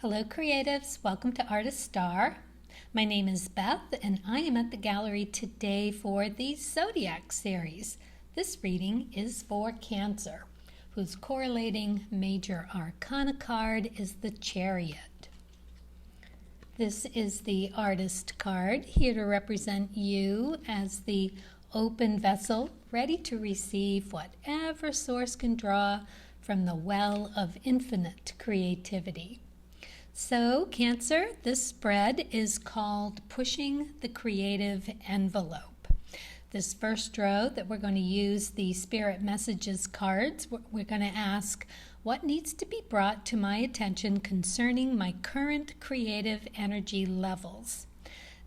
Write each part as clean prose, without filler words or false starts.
Hello creatives, welcome to Artist Star. My name is Beth and I am at the gallery today for the Zodiac series. This reading is for Cancer, whose correlating major arcana card is the Chariot. This is the Artist card, here to represent you as the open vessel, ready to receive whatever source can draw from the well of infinite creativity. So, Cancer, this spread is called Pushing the Creative Envelope. This first row that we're going to use the Spirit Messages cards, we're going to ask, what needs to be brought to my attention concerning my current creative energy levels?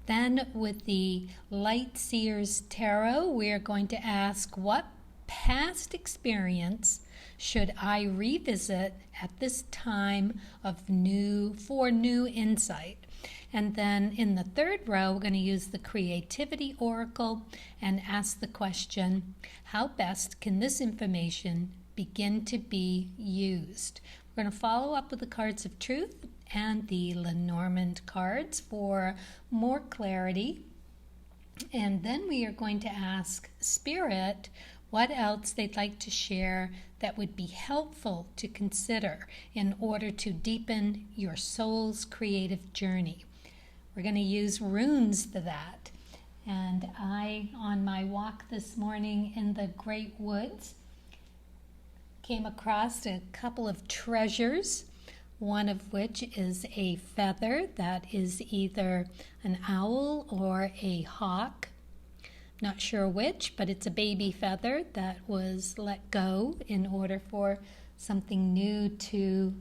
Then with the Light Seers Tarot, we are going to ask, what past experience should I revisit at this time of new insight? And then in the third row, we're going to use the Creativity Oracle and ask the question, how best can this information begin to be used? We're going to follow up with the cards of truth and the Lenormand cards for more clarity. And then we are going to ask Spirit what else they'd like to share that would be helpful to consider in order to deepen your soul's creative journey. We're going to use runes for that. And I, on my walk this morning in the Great Woods, came across a couple of treasures, one of which is a feather that is either an owl or a hawk. Not sure which, but it's a baby feather that was let go in order for something new to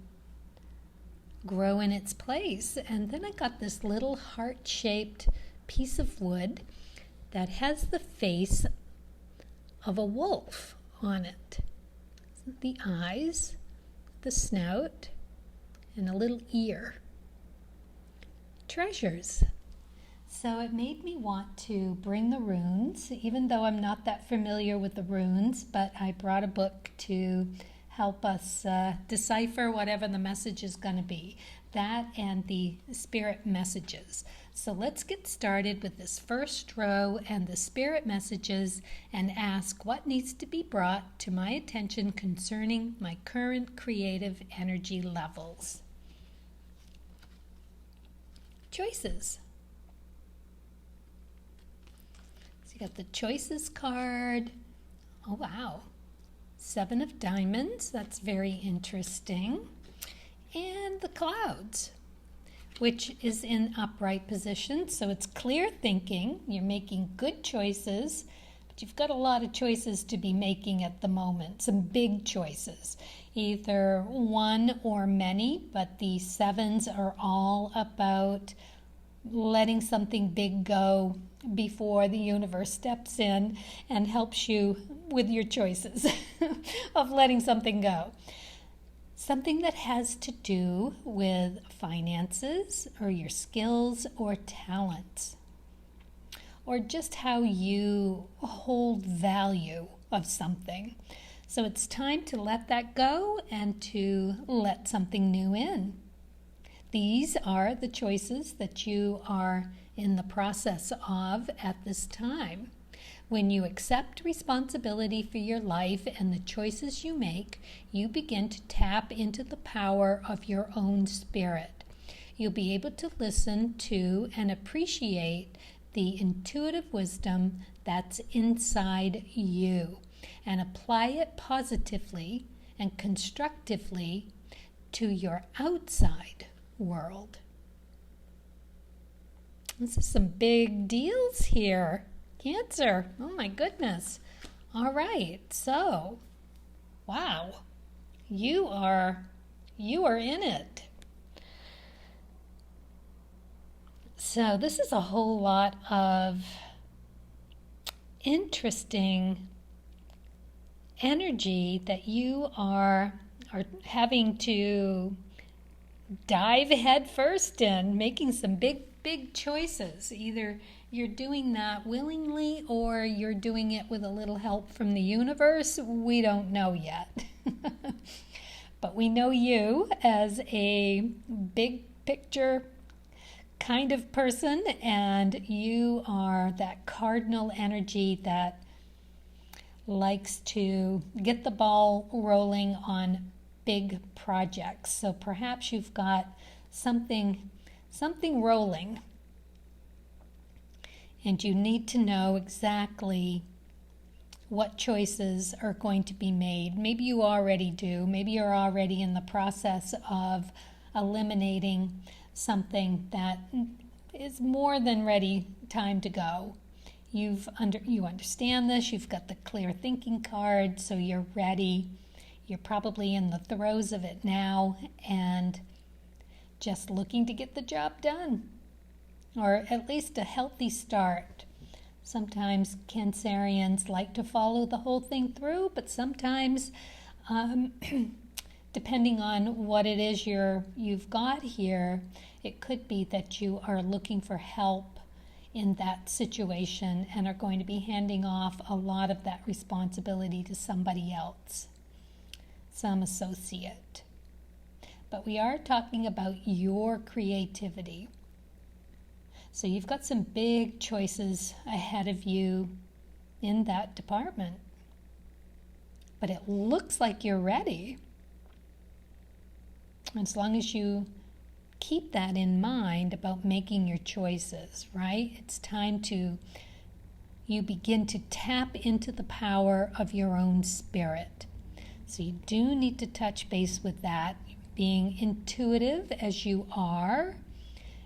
grow in its place. And then I got this little heart-shaped piece of wood that has the face of a wolf on it. The eyes, the snout, and a little ear. Treasures. So it made me want to bring the runes, even though I'm not that familiar with the runes, but I brought a book to help us decipher whatever the message is going to be. That and the spirit messages. So let's get started with this first row and the spirit messages and ask what needs to be brought to my attention concerning my current creative energy levels. Choices. You got the Choices card. Oh, wow. 7 of Diamonds. That's very interesting. And the Clouds, which is in upright position. So it's clear thinking. You're making good choices, but you've got a lot of choices to be making at the moment. Some big choices. Either one or many, but the 7s are all about letting something big go before the universe steps in and helps you with your choices of letting something go. Something that has to do with finances or your skills or talents, or just how you hold value of something. So it's time to let that go and to let something new in. These are the choices that you are in the process of at this time. When you accept responsibility for your life and the choices you make, you begin to tap into the power of your own spirit. You'll be able to listen to and appreciate the intuitive wisdom that's inside you and apply it positively and constructively to your outside world. This is some big deals here. Cancer. Oh my goodness. All right. So, wow. You are in it. So this is a whole lot of interesting energy that you are having to dive head first in, making some big choices. Either you're doing that willingly or you're doing it with a little help from the universe. We don't know yet. But we know you as a big picture kind of person, and you are that cardinal energy that likes to get the ball rolling on big projects. So perhaps you've got something rolling, and you need to know exactly what choices are going to be made. Maybe you already do. Maybe you're already in the process of eliminating something that is more than ready, time to go. You understand this. You've got the clear thinking card, so you're ready. You're probably in the throes of it now and just looking to get the job done, or at least a healthy start. Sometimes Cancerians like to follow the whole thing through, but sometimes, depending on what it is you've got here, it could be that you are looking for help in that situation and are going to be handing off a lot of that responsibility to somebody else, some associate. But we are talking about your creativity. So you've got some big choices ahead of you in that department. But it looks like you're ready. As long as you keep that in mind about making your choices, right? It's time you begin to tap into the power of your own spirit. So you do need to touch base with that, being intuitive as you are,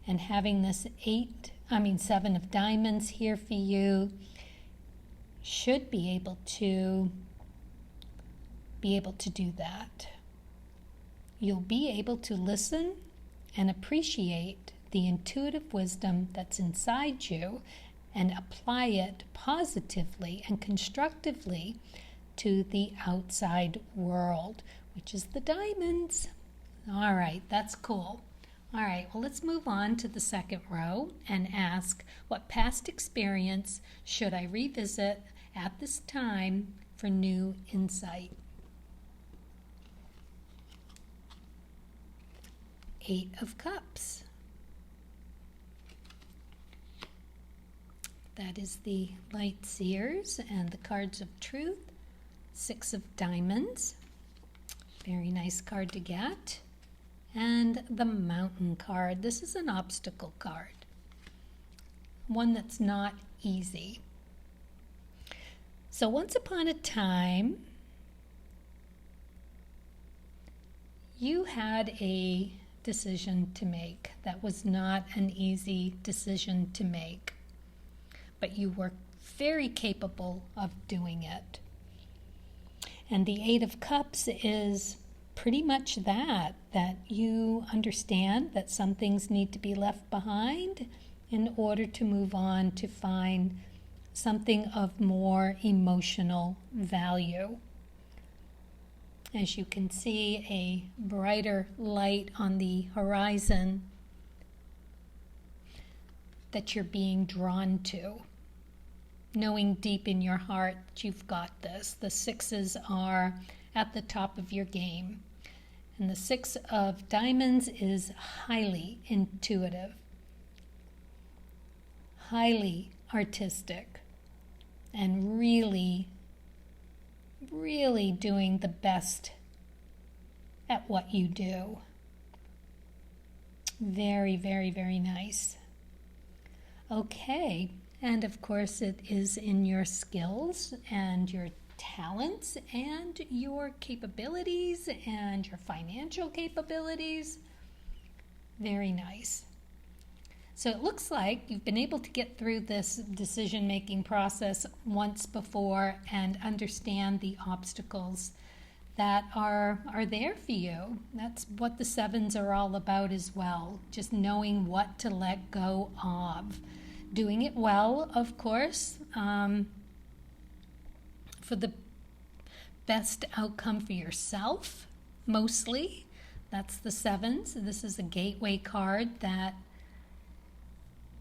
and having this 7 of diamonds here for you should be able to do that. You'll be able to listen and appreciate the intuitive wisdom that's inside you and apply it positively and constructively to the outside world, which is the diamonds. All right, that's cool. All right, well, let's move on to the second row and ask, what past experience should I revisit at this time for new insight? 8 of Cups. That is the Light Seers and the cards of truth. 6 of Diamonds. Very nice card to get. And the Mountain card. This is an obstacle card. One that's not easy. So once upon a time, you had a decision to make that was not an easy decision to make, but you were very capable of doing it. And the 8 of Cups is pretty much that you understand that some things need to be left behind in order to move on to find something of more emotional value. As you can see, a brighter light on the horizon that you're being drawn to, knowing deep in your heart that you've got this. The 6s are at the top of your game. And the 6 of Diamonds is highly intuitive, highly artistic, and really, really doing the best at what you do. Very, very, very nice. Okay, and of course it is in your skills and your talents and your capabilities and your financial capabilities. Very nice. So it looks like you've been able to get through this decision-making process once before and understand the obstacles that are there for you. That's what the 7s are all about as well, just knowing what to let go of. Doing it well, of course, for the best outcome for yourself, mostly. That's the 7s. This is a gateway card that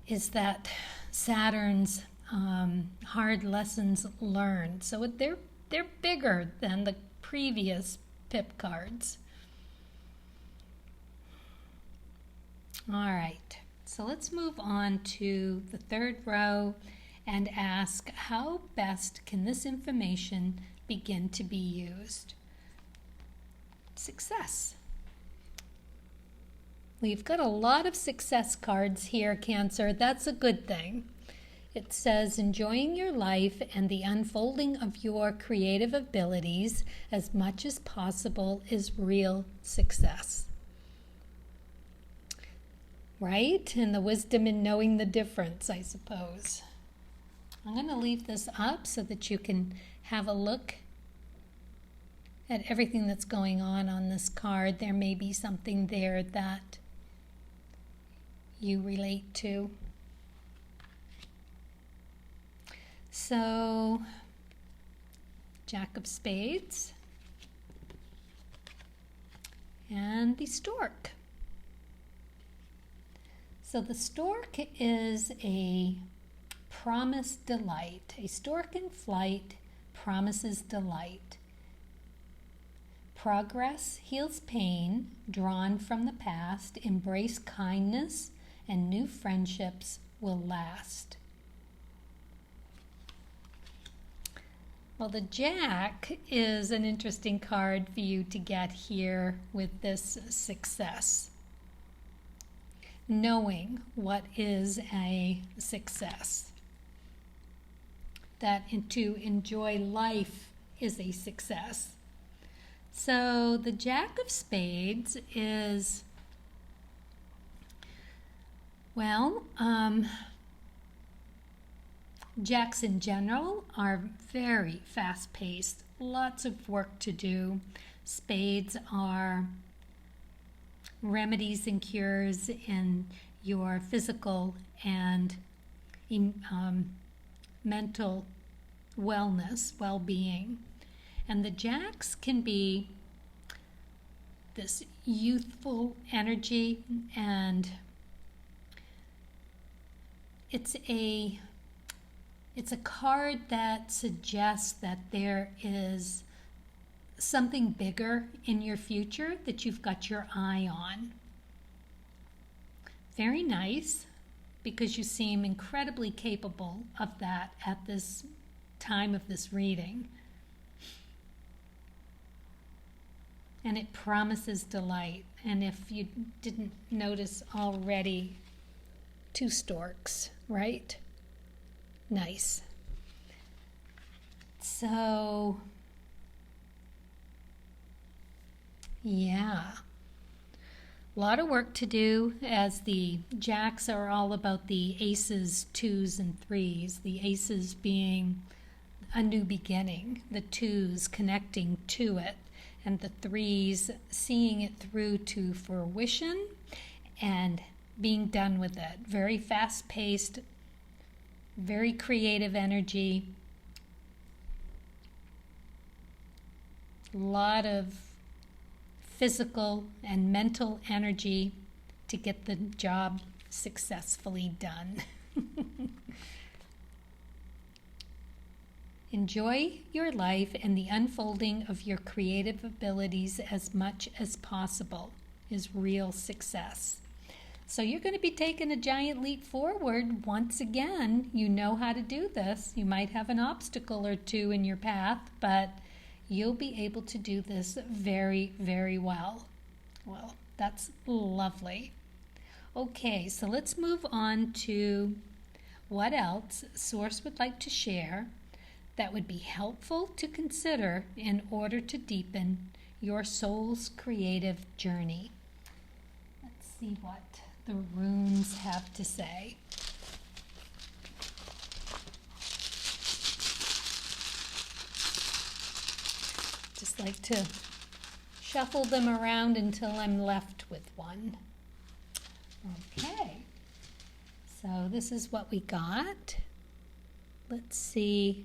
is that Saturn's hard lessons learned. So they're bigger than the previous pip cards. All right, so let's move on to the third row and ask, how best can this information begin to be used? Success. We've got a lot of success cards here, Cancer. That's a good thing. It says, enjoying your life and the unfolding of your creative abilities as much as possible is real success. Right? And the wisdom in knowing the difference, I suppose. I'm going to leave this up so that you can have a look at everything that's going on this card. There may be something there that you relate to. So, Jack of Spades and the stork. So the stork is a promised delight. A stork in flight promises delight. Progress heals pain drawn from the past. Embrace kindness and new friendships will last. Well, the Jack is an interesting card for you to get here with this success. Knowing what is a success. That to enjoy life is a success. So the Jack of Spades is, well, Jacks in general are very fast-paced, lots of work to do. Spades are remedies and cures in your physical and mental wellness, well-being. And the Jacks can be this youthful energy, and it's a card that suggests that there is something bigger in your future that you've got your eye on. Very nice, because you seem incredibly capable of that at this time of this reading. And it promises delight. And if you didn't notice already, 2 storks, right? Nice. So, yeah. A lot of work to do, as the Jacks are all about the aces, 2s, and 3s. The aces being a new beginning, the 2s connecting to it, and the 3s seeing it through to fruition and being done with it. Very fast-paced, very creative energy. A lot of physical and mental energy to get the job successfully done. Enjoy your life and the unfolding of your creative abilities as much as possible is real success. So you're going to be taking a giant leap forward once again. You know how to do this. You might have an obstacle or two in your path, but you'll be able to do this very, very well. Well, that's lovely. Okay, so let's move on to what else Source would like to share that would be helpful to consider in order to deepen your soul's creative journey. Let's see what the runes have to say. Just like to shuffle them around until I'm left with one. Okay, so this is what we got. Let's see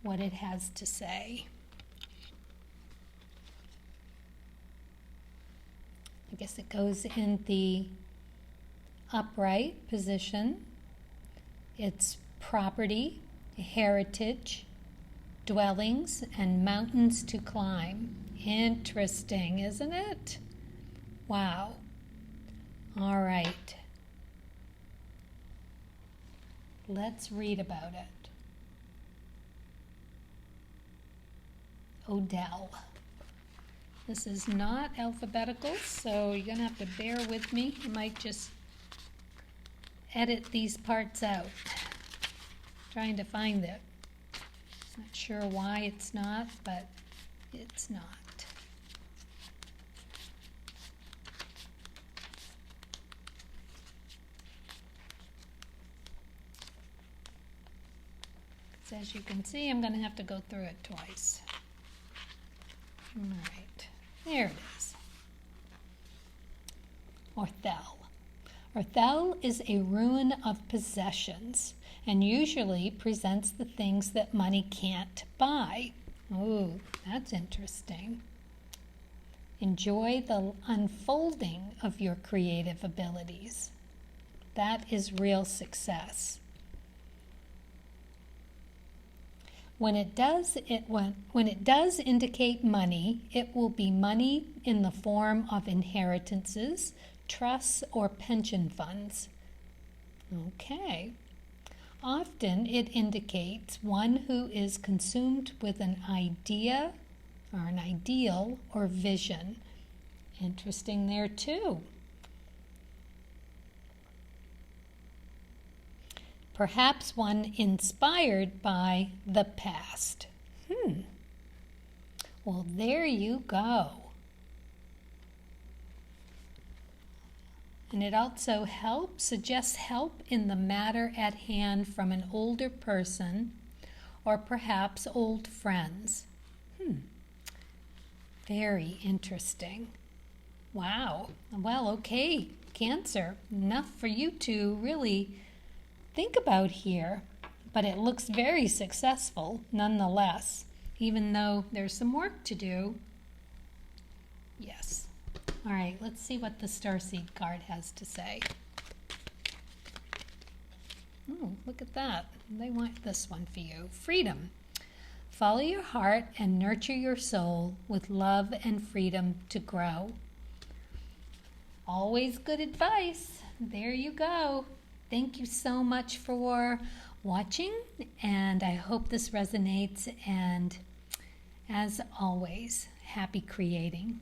what it has to say. I guess it goes in the upright position. It's property, heritage, dwellings, and mountains to climb. Interesting, isn't it? Wow. All right. Let's read about it. Odell. This is not alphabetical, so you're going to have to bear with me. I might just edit these parts out. Trying to find it. Not sure why it's not, but it's not. So as you can see, I'm going to have to go through it twice. All right, there it is. Orthel. Orthel is a ruin of possessions and usually presents the things that money can't buy. Ooh, that's interesting. Enjoy the unfolding of your creative abilities. That is real success. When it does indicate money, it will be money in the form of inheritances, trusts, or pension funds. Okay. Often it indicates one who is consumed with an idea or an ideal or vision. Interesting there too. Perhaps one inspired by the past. Well, there you go. And it also suggests help in the matter at hand from an older person or perhaps old friends. Very interesting. Wow. Well, okay, Cancer, enough for you to really think about here, but it looks very successful nonetheless, even though there's some work to do. Yes. All right, let's see what the Starseed card has to say. Oh, look at that. They want this one for you. Freedom. Follow your heart and nurture your soul with love and freedom to grow. Always good advice. There you go. Thank you so much for watching, and I hope this resonates, and as always, happy creating.